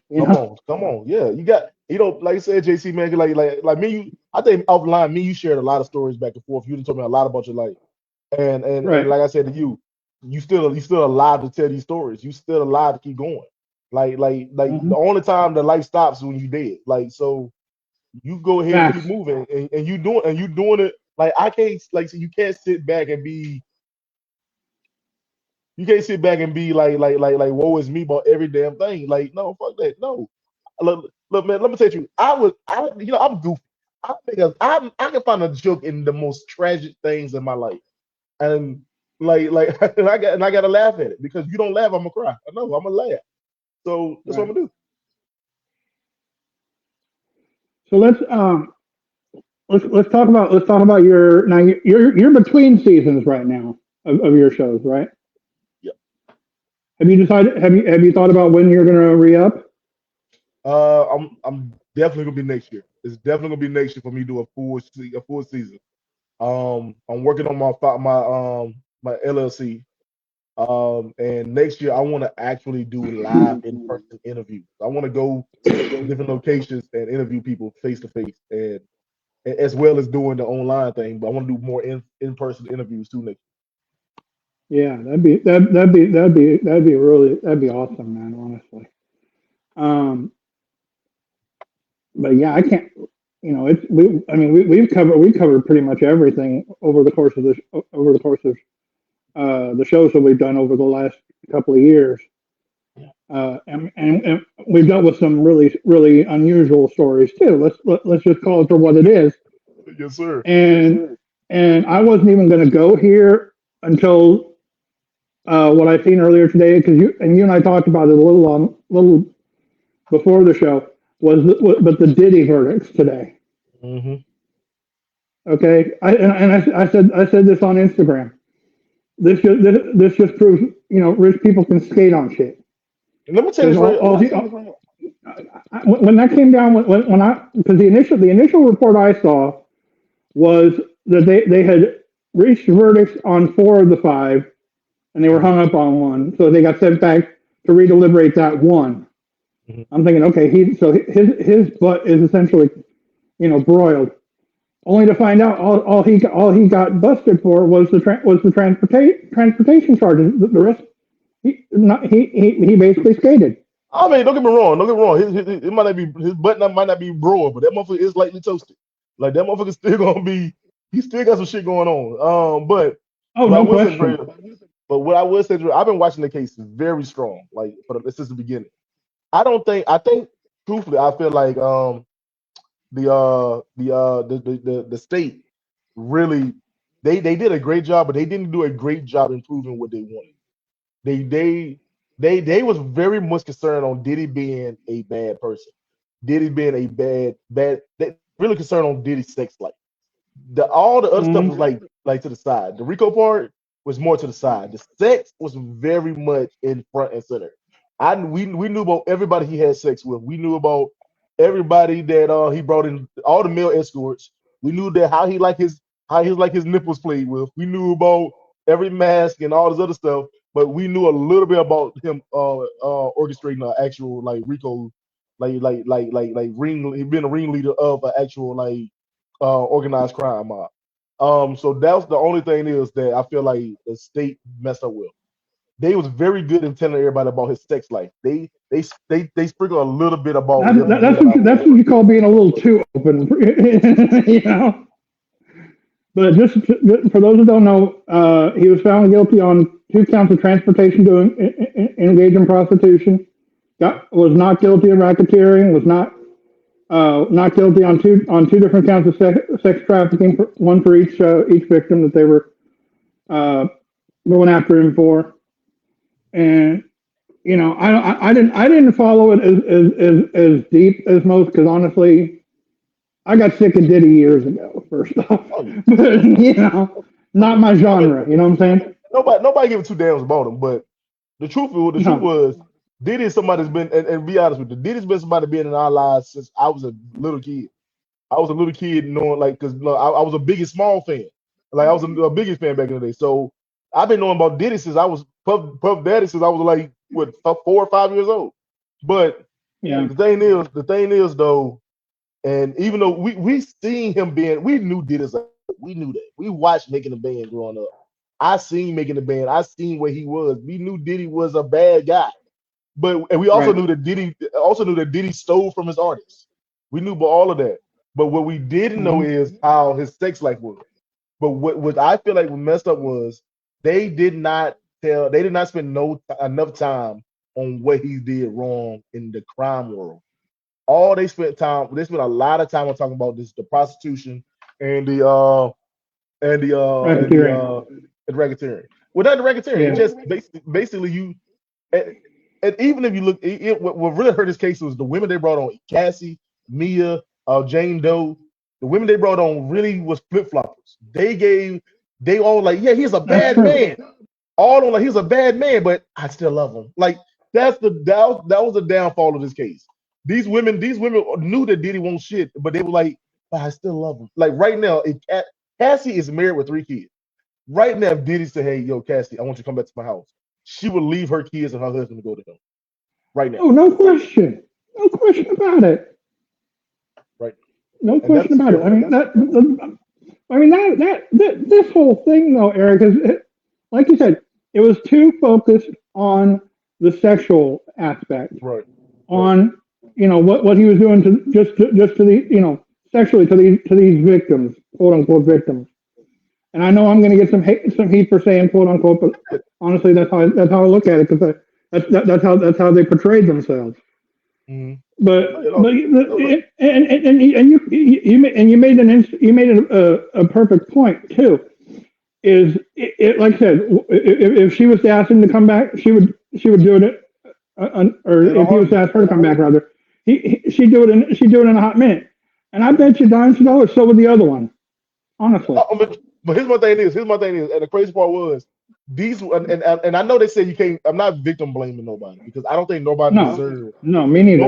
Come on, yeah. You got, like you said, JC, man, like me, I think offline, me, you shared a lot of stories back and forth. You told me a lot about your life, and Right. like I said to you, you still alive to tell these stories. You still alive to keep going. Like Hmm. the only time that life stops is when you dead. Like so, you go ahead and keep Facts. moving, and you doing it. Like I can't like so you can't sit back and be you can't sit back and be like woe is me about every damn thing. Like no, fuck that. No, look, man. Let me tell you, I'm goofy. I can find a joke in the most tragic things in my life, and and I gotta laugh at it because if you don't laugh, I'm gonna cry. I know I'm gonna laugh. So that's what Right. I'm gonna do. So let's talk about your now. You're between seasons right now of your shows, right? Yeah. Have you decided? Have you thought about when you're going to re up? I'm definitely gonna be next year. It's definitely gonna be next year for me to do a full season. I'm working on my LLC. And next year I want to actually do live in person interviews. I want to go to different locations and interview people face to face, and as well as doing the online thing. But I want to do more in person interviews too next Yeah, that'd be awesome, man. Honestly, um, but yeah, I can't. It's I mean, we covered pretty much everything over the course of the shows that we've done over the last couple of years. And we've dealt with some really really unusual stories too. Let's just call it for what it is. year. Yes, sir. And I wasn't even going to go here until what I seen earlier today, because you and I talked about it a little before the show. But the Diddy verdicts today. Hmm. Okay, I said this on Instagram. This just proves rich people can skate on shit. And let me tell you Because this right. all he, when that came down, when I because the initial report I saw was that they had reached verdicts on four of the five, and they were Mhm, hung up on one, so they got sent back to redeliberate that one. mhm. I'm thinking, okay, his butt is essentially broiled, only to find out all he got busted for was the transportation charges. The rest he basically skated. I mean, don't get me wrong. Don't get me wrong. It might not be his button might not be broad, but that motherfucker is lightly toasted. Like that motherfucker still gonna be. He still got some shit going on. But Oh, what I no will say, question. Dre, but what I will say, Dre, I've been watching the case very strong, like since the beginning. I think truthfully, I feel like the state really they did a great job, but they didn't do a great job improving what they wanted. They they they was very much concerned on Diddy being a bad person. Diddy being a bad they really concerned on Diddy's sex life. All the other stuff was Mm-hmm. like to the side. The Rico part was more to the side. The sex was very much in front and center. We knew about everybody he had sex with. We knew about everybody that he brought in, all the male escorts. We knew that how he like his nipples played with. We knew about every mask and all this other stuff, but we knew a little bit about him orchestrating an actual like Rico, ring. He been a ringleader of an actual organized crime mob. So that's the only thing is that I feel like the state messed up with. They was very good in telling everybody about his sex life. They sprinkle a little bit about him being That's what you call being a little too open, you know. But just for those who don't know, he was found guilty on 2 counts of transportation to engage in prostitution. Was not guilty of racketeering. Was not guilty on two different counts of sex trafficking, one for each victim that they were uh, going after him for. And you know, I didn't follow it as deep as most because honestly, I got sick of Diddy years ago. First off, oh yeah. but you know, not my I mean, genre. You know what I'm saying? nobody giving two damns about him. But the truth No, was, Diddy is somebody that's been and be honest with you, Diddy's been somebody been in our lives since I was a little kid. I was a little kid knowing like because I was a Biggie Small fan. Like I was a Biggie fan back in the day. So I've been knowing about Diddy since I was Puff Daddy since I was like what 4 or 5 years old. But yeah, the thing is though, and even though we seen him being, we knew Diddy. We knew that. We watched Making the Band growing up. I seen Making the Band. I seen where he was. We knew Diddy was a bad guy. And we also right. knew that Diddy stole from his artists. We knew about all of that. But what we didn't know Mm-hmm. is how his sex life was. But what I feel like was messed up was they did not spend enough time on what he did wrong in the crime world. All they spent a lot of time on talking about this, the prostitution and the and the and the Racketeering. and racketeering. Well, not the racketeering. It Yeah, just basically you and, and even if you look, what really hurt his case was the women they brought on: Cassie, Mia, Jane Doe. The women they brought on really was flip floppers. They all like, yeah, he's a that's bad true. man. All on like he's a bad man, but I still love him. Like that was the downfall of this case. These women knew that Diddy won't shit, but they were like, but I still love him. Like right now, Cassie is married with 3 kids. Right now, if Diddy said, hey, yo, Cassie, I want you to come back to my house, she would leave her kids and her husband to go to him. Right now. Oh, no question. No question about it. Right. No And question that's about it. I mean this whole thing though, Eric, is like you said, it was too focused on the sexual aspect, right. Right. on what he was doing to just to the sexually to these victims, quote unquote victims. And I know I'm going to get some heat for saying quote unquote, but honestly, that's how I look at it because that's how they portrayed themselves. Mm-hmm. But No, you but know, no, no. you made a perfect point too. Is it like I said, if she was to ask him to come back, she would do it, or In a if he was to heartbeat. ask her to come back rather, she'd do it in a hot minute. And I bet you dimes to dollars so would the other one. Honestly, But here's my thing is, and the crazy part was these, and I know they say you can't. I'm not victim blaming nobody because I don't think nobody no, deserved no, me neither.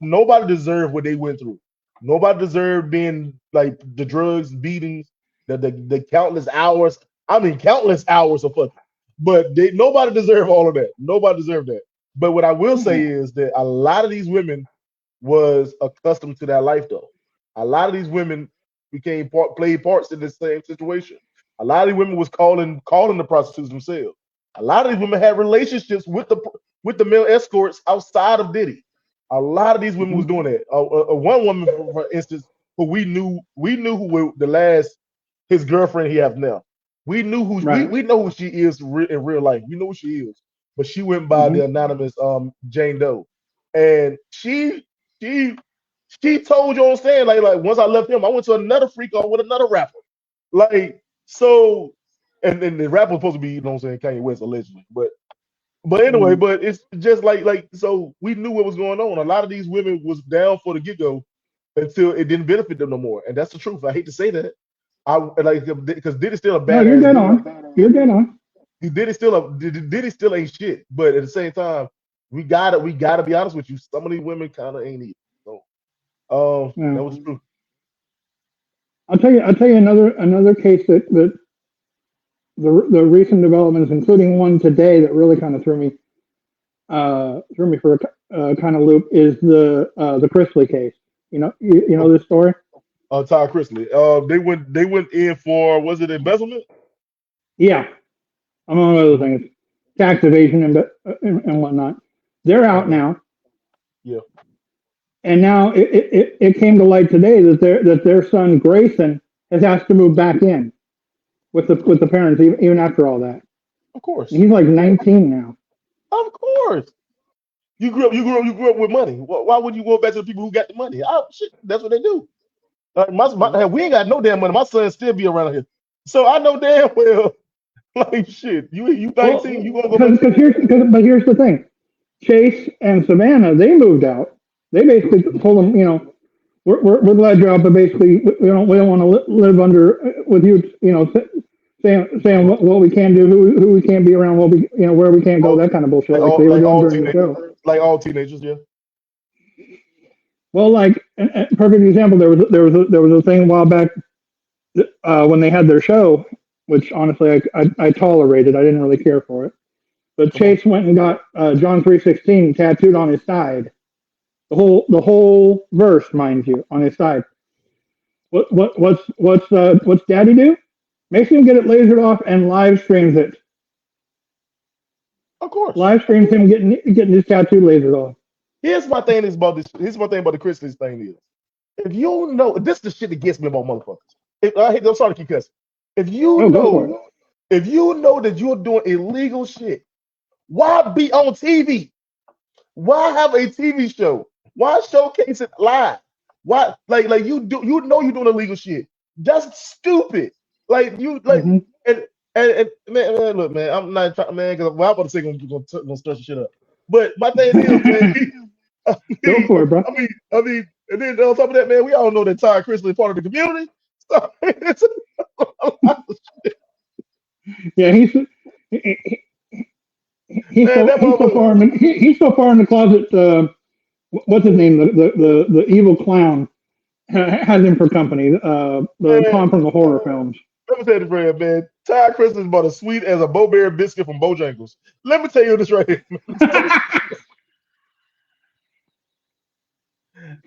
nobody deserved what they went through. Nobody deserved being like the drugs, beatings, the countless hours. I mean, countless hours of fucking. But nobody deserved all of that. Nobody deserved that. But what I will say is that a lot of these women was accustomed to that life though. A lot of these women played parts in this same situation. A lot of these women was calling the prostitutes themselves. A lot of these women had relationships with the male escorts outside of Diddy. A lot of these women was doing that. One woman, for instance, who we knew who the last his girlfriend he have now. We knew who we, Right. we know who she is in real life. We know who she is, but she went by the anonymous Jane Doe, and she she told you what I'm saying. Like once I left him, I went to another freak on with another rapper. Like so, and then the rapper was supposed to be, you know what I'm saying, Kanye West allegedly. But anyway, Mm-hmm. but it's just like so we knew what was going on. A lot of these women was down for the get go until it didn't benefit them no more, and that's the truth. I hate to say that. I like because Diddy's still a No, you're badass dead dude. on. You're dead on. Diddy still ain't shit. But at the same time, we gotta be honest with you. Some of these women kind of ain't either. So that Yeah. was true. I'll tell you another case that the recent developments, including one today that really kind of threw me for a kind of loop, is the Chrisley case. You know this story? Todd Chrisley. They went in for, was it embezzlement? Yeah, among other Mhm. things, tax evasion and whatnot. They're out Uh-huh. now, Yeah. and now it came to light today that their son Grayson has asked to move back in with the parents even after all that. Of course. And he's like 19 now. Of course. You grew up with money. Why would you go back to the people who got the money? Oh shit, that's what they do. We ain't got no damn money. My son still be around here. So I know damn well, like shit. You Well, 19, you gonna go back because to but here's the thing: Chase and Savannah, they moved out. They basically told them, we're glad you're out, but basically we don't want to live under with you, saying uh-huh. what we can do, who we can't be around, what we where we can't go, all, that kind of bullshit, like they were like doing all during the teenagers, show. yeah. Well, like a perfect example, there was a thing a while back when they had their show, which honestly I tolerated. I didn't really care for it. But Come on. Chase went and got John 3:16 tattooed on his side, the whole verse, mind you, on his side. What's Daddy do? Makes him get it lasered off and live streams it. Of course. Live streams him getting his tattoo lasered off. Here's my thing is about this. Here's my thing about the Christmas thing is, if you know, this is the shit that gets me about motherfuckers. I'm sorry to keep cussing. If you Oh, go for it. know, if you know that you're doing illegal shit, why be on TV? Why have a TV show? Why showcase it live? Why like you know you're doing illegal shit? That's stupid. Like you like Hmm. and man, look, man, I'm not trying, man, because I'm about to say gonna start some shit up. But my thing is, man, I Go mean, for it, bro. and then on top of that, man, we all know that Todd Chrisley is part of the community. So it's a lot of shit. Yeah, he, Man, that he's so motherfucker. far in he's so far in the closet. What's his name? The evil clown has him for company. The Man, clown from the horror films. let me tell you this right here, man. Todd Chrisley is about as sweet as a Bo-Berry biscuit from Bojangles. Let me tell you this right here, man.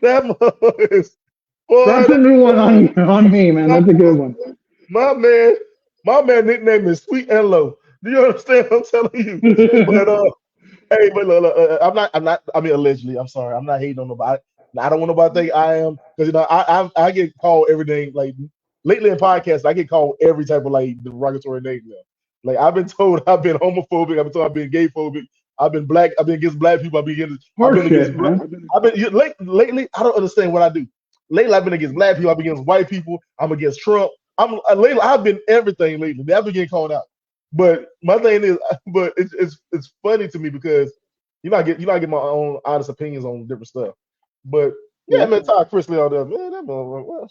That motherfucker is, boy, That's a new one on me, man. That's a good one. my man, my man nickname is Sweet and Low. Do you understand what I'm telling you? But hey, but look, I'm not. I mean, allegedly, I'm sorry. I'm not hating on nobody. I don't want nobody to think I am, because I get called everything. Like lately in podcasts, I get called every type of like derogatory name now. Like I've been told I've been homophobic. I've been told I've been gay phobic. I've been black. I've been against black people. I've been against Horseshit, man. lately. I don't understand what I do. Lately, I've been against black people. I've been against white people. I'm against Trump. Lately. I've been everything lately. I've been getting called out. But my thing is, but it's funny to me because you not get my own honest opinions on different stuff. But yeah, Yeah. man, Todd Chrisley out there, man, that motherfucker. Well,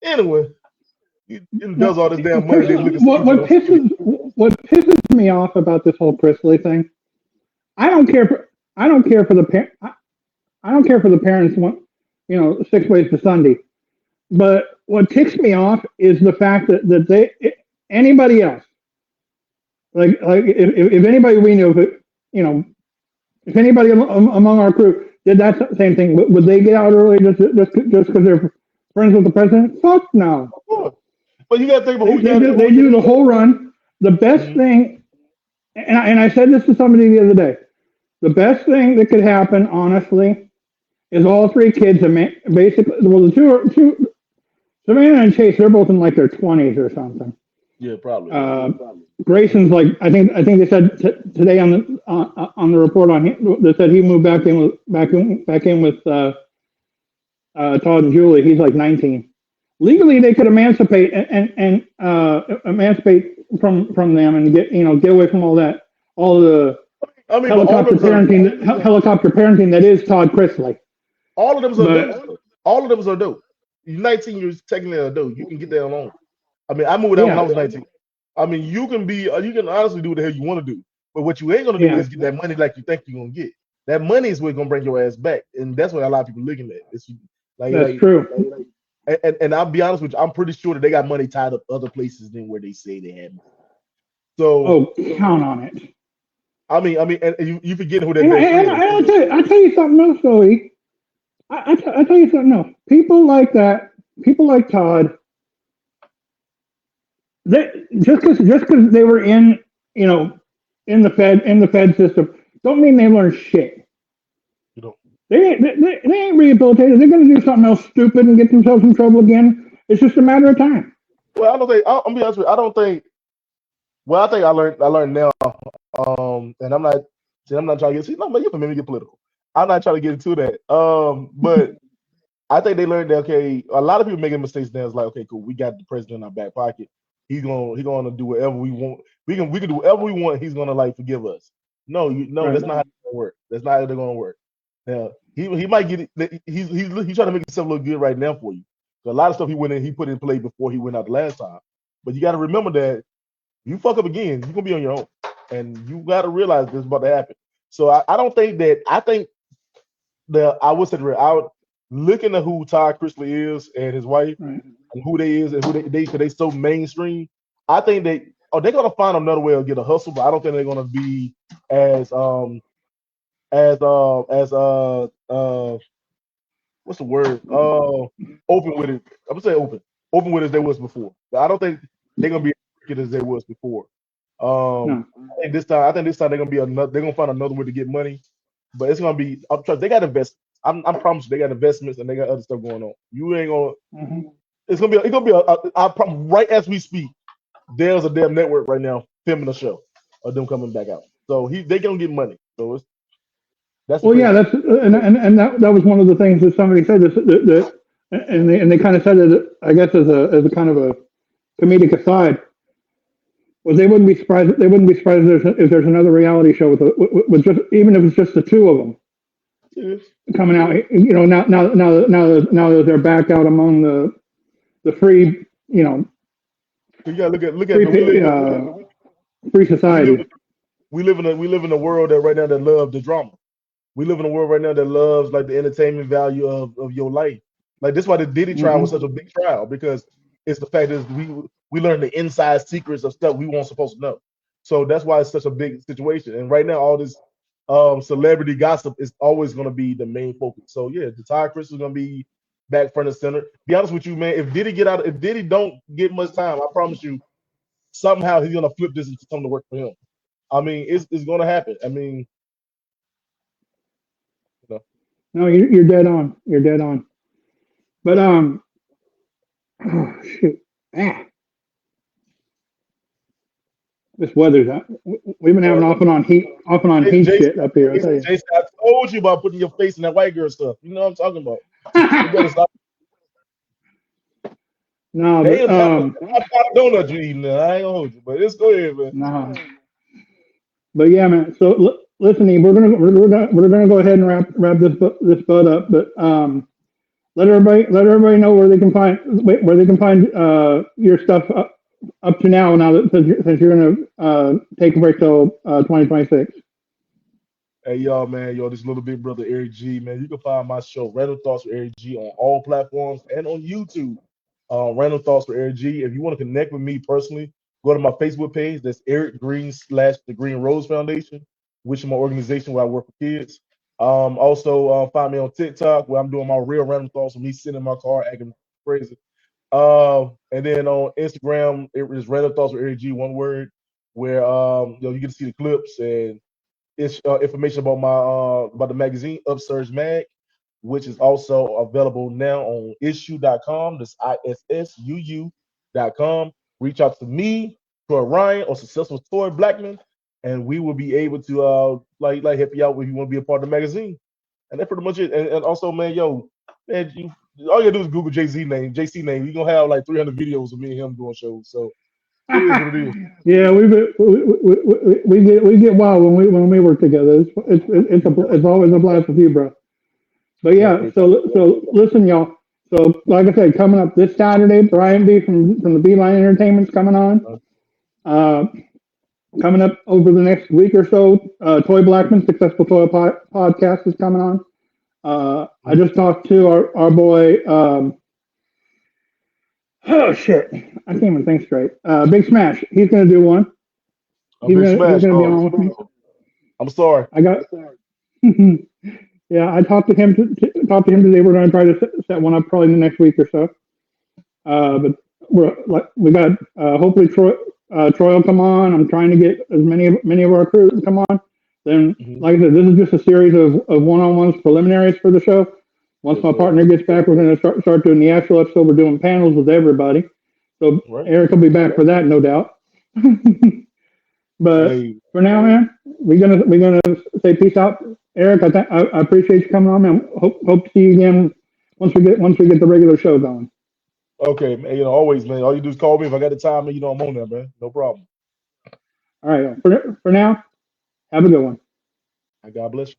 anyway, he No, does all this damn money, then looking stupid on TV. what pisses me off about this whole Presley thing? I don't care for I don't care for the I don't care for the parents. Six ways to Sunday. But what ticks me off is the fact that anybody else, like if anybody we knew, you know, if anybody among our crew did that same thing, would they get out early just because they're friends with the president? Fuck no. Of course. But you got to think about who you got. They do the whole run. The best Mhm. thing, and I said this to somebody the other day, the best thing that could happen, honestly, is all three kids, basically, well, the two, Savannah and Chase, they're both in like their 20s or something. Yeah, probably. Uh, Grayson's like, I think they said today on the report on him, they said he moved back in with Todd and Julie. He's like 19. Legally, they could emancipate and emancipate from them and get away from all the I mean, but helicopter parenting that is Todd Chrisley. all of them are But adults. All of them are adults. You're 19 years technically an adult. You can get that alone. I mean, I moved out when I yeah, was 19. I mean, you can honestly do what the hell you want to do. But what you ain't gonna do yeah, is get that money like you think you're gonna get. That money is what's gonna bring your ass back, and that's what a lot of people looking at. It's that's true. and I'll be honest with you, I'm pretty sure that they got money tied up other places than where they say they have. So, count on it. and you forget who that And, bank and, is. and I'll tell you something else, though. I'll tell you something else. People like that, people like Todd, they just because they were in the Fed system, don't mean they learned shit. You know. They ain't rehabilitated. They're going to do something else stupid and get themselves in trouble again. It's just a matter of time. Well, I don't think. I'll be honest with you. I don't think. Well, I think I learned now. And I'm not trying to get. See, no, man, you can make me get political. I'm not trying to get into that. But I think they learned that. Okay, a lot of people making mistakes now. It's like, okay, cool. We got the president in our back pocket. He gonna do whatever we want. We can do whatever we want. He's gonna like forgive us. No, Right. that's not how it's gonna work. That's not how they're gonna work. Now he might get it. He's trying to make himself look good right now for you. So a lot of stuff he put in play before he went out the last time. But you got to remember that you fuck up again, you're gonna be on your own, and you got to realize this is about to happen. So I don't think that. I think I would say I would looking at who Todd Chrisley is and his wife Right. and who they is and who they so mainstream. I think they're gonna find another way to get a hustle, but I don't think they're gonna be as what's the word? Open with it. I'm gonna say open with it as they was before. I don't think they're gonna be as wicked as they was before. No. I think this time they're gonna be they're gonna find another way to get money, but it's gonna be. I'm trust. They got investments. I promise you, they got investments and they got other stuff going on. You ain't gonna. Mm-hmm. It's gonna be right as we speak. There's a damn network right now filming a show of them coming back out. So they gonna get money. So that's Well, yeah, that's and that was one of the things that somebody said that and they kind of said it, I guess, as a kind of a comedic aside. Was they wouldn't be surprised if there's another reality show with just, even if it's just the two of them coming out. Now that they're back out among the free, you gotta look at free society. We live in a world that right now that loves the drama. We live in a world right now that loves like the entertainment value of your life. Like this is why the Diddy trial was such a big trial, because it's the fact that we learn the inside secrets of stuff we weren't supposed to know. So that's why it's such a big situation. And right now, all this celebrity gossip is always going to be the main focus. So yeah, the Todd Chris is going to be back front and center. Be honest with you, man. If Diddy don't get much time, I promise you, somehow he's going to flip this into something to work for him. I mean, it's going to happen. I mean, no, you're dead on. You're dead on. But oh shoot, this weather's out. We've been having off and on heat shit up here. I tell you. Jason, I told you about putting your face in that white girl stuff. You know what I'm talking about. You better stop. No, but I donut you eating there. I ain't gonna hold you, but let's go ahead, man. No. But yeah, man. So listen, we're gonna go ahead and wrap this bud up. But let everybody know where they can find your stuff up to now. Now that since you're gonna take a break till 2026. Hey y'all, man, this little big brother Eric G, man. You can find my show Random Thoughts with Eric G on all platforms and on YouTube. Random Thoughts with Eric G. If you want to connect with me personally, go to my Facebook page. That's Eric Green / the Green Rose Foundation, which is my organization where I work for kids. Also find me on TikTok where I'm doing my real random thoughts of me sitting in my car acting crazy. And then on Instagram, it is Random Thoughts with Eric G, one word, where you get to see the clips and it's information about the magazine Upsurge Mag, which is also available now on issue.com. That's ISSUU.com. Reach out to me, to Ryan, or Successful Toy Blackman, and we will be able to help you out if you want to be a part of the magazine. And that's pretty much it. And also, man, all you gotta do is Google JC name. You're gonna have like 300 videos of me and him doing shows. So it is what it is. Yeah, we get wild when we work together. It's always a blast with you, bro. But yeah, so listen, y'all. So like I said, coming up this Saturday, Brian B from the Beeline Entertainment's coming on. Coming up over the next week or so, Toy Blackman Successful Toy Podcast is coming on. I just talked to our boy Oh shit, I can't even think straight. Big Smash, he's gonna do one. A Big He's Smash. gonna be on with me. I'm sorry. I got. Yeah, I talked to him. Talked to him today. We're gonna try to set one up probably in the next week or so. But we got hopefully Troy will come on. I'm trying to get as many of our crew to come on. Then, Mhm. like I said, this is just a series of one-on-ones preliminaries for the show. Once Yes, my sir. partner gets back, we're going to start doing the actual episode. We're doing panels with everybody. So Right. Eric will be back for that, no doubt. But Hey, for now, man, we're gonna say peace out, Eric. I appreciate you coming on, man. Hope to see you again once we get the regular show going. okay, man, always, man. All you do is call me if I got the time, and I'm on there, man. No problem. All right. For now, have a good one. God bless you.